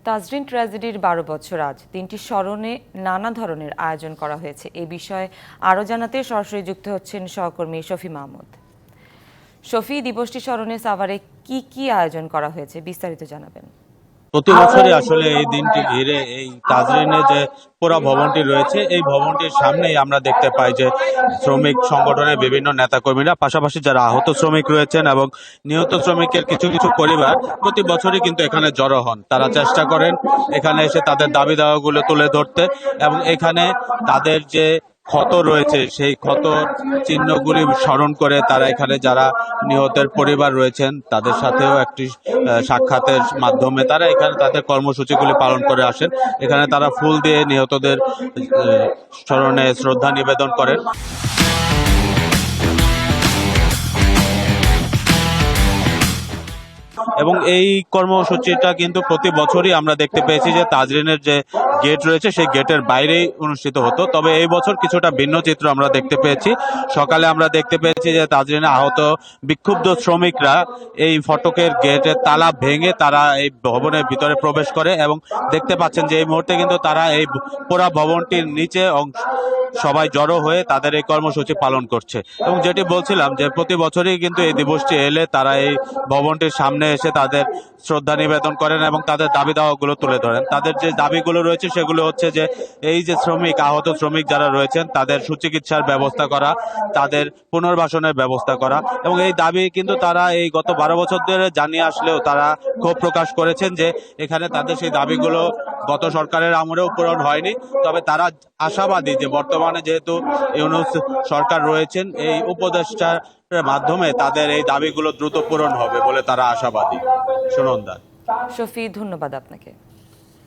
তাজরিন ট্র্যাজেডির ১২ বছর আজ দিনটি স্মরণে নানা ধরনের আয়োজন করা হয়েছে। এই বিষয়ে আরও জানাতে সরাসরি যুক্ত হচ্ছেন সহকর্মী শফি মাহমুদ। শফি, দিবসটি স্মরণে সাভারে কি আয়োজন করা হয়েছে বিস্তারিত জানাবেন। প্রতি বছরই আসলে এই দিনটি ঘিরে এই তাজরিনে যে পুরা ভবনটি রয়েছে, এই ভবনটির সামনেই আমরা দেখতে পাই যে শ্রমিক সংগঠনের বিভিন্ন নেতাকর্মীরা, পাশাপাশি যারা আহত শ্রমিক রয়েছেন এবং নিহত শ্রমিকের কিছু কিছু পরিবার প্রতি বছরই কিন্তু এখানে জড়ো হন। তারা চেষ্টা করেন এখানে এসে তাদের দাবি দাওয়াগুলো তুলে ধরতে এবং এখানে তাদের যে ক্ষত রয়েছে সেই ক্ষত চিহ্নগুলি স্মরণ করে তারা এখানে যারা নিহতের পরিবার রয়েছেন তাদের সাথেও একটি সাক্ষাতের মাধ্যমে তারা এখানে তাদের কর্মসূচিগুলি পালন করে আসেন। এখানে তারা ফুল দিয়ে নিহতদের স্মরণে শ্রদ্ধা নিবেদন করেন। এবং এই কর্মসূচিটা কিন্তু প্রতি বছরই আমরা দেখতে পেয়েছি যে তাজরিনের যে গেট রয়েছে সেই গেটের বাইরেই অনুষ্ঠিত হতো। তবে এই বছর কিছুটা ভিন্ন চিত্র আমরা দেখতে পেয়েছি। সকালে আমরা দেখতে পেয়েছি যে তাজরিনে আহত বিক্ষুব্ধ শ্রমিকরা এই ফটকের গেটের তালা ভেঙে তারা এই ভবনের ভিতরে প্রবেশ করে এবং দেখতে পাচ্ছেন যে এই মুহূর্তে কিন্তু তারা এই পুরা ভবনটির নিচে সবাই জড়ো হয়ে তাদের এই কর্মসূচি পালন করছে। এবং যেটি বলছিলাম যে প্রতি বছরই কিন্তু এই দিবসটি এলে তারা এই ভবনটির সামনে এসে তাদের শ্রদ্ধা নিবেদন করেন এবং তাদের দাবি দাওয়াগুলো তুলে ধরেন। তাদের যে দাবিগুলো রয়েছে সেগুলো হচ্ছে যে এই যে আহত শ্রমিক যারা রয়েছেন তাদের সুচিকিৎসার ব্যবস্থা করা, তাদের পুনর্বাসনের ব্যবস্থা করা। এবং এই দাবি কিন্তু তারা এই গত ১২ বছর ধরে জানিয়ে আসলেও তারা ক্ষোভ প্রকাশ করেছেন যে এখানে তাদের সেই দাবিগুলো গত সরকারের আমলেও পূরণ হয়নি। তবে তারা আশাবাদী যে বর্তমানে যেহেতু ইউনূস সরকার রয়েছেন, এই উপদেষ্টার মাধ্যমে তাদের এই দাবিগুলো দ্রুত পূরণ হবে বলে তারা আশাবাদী। সুনন্দা। শফি, ধন্যবাদ আপনাকে।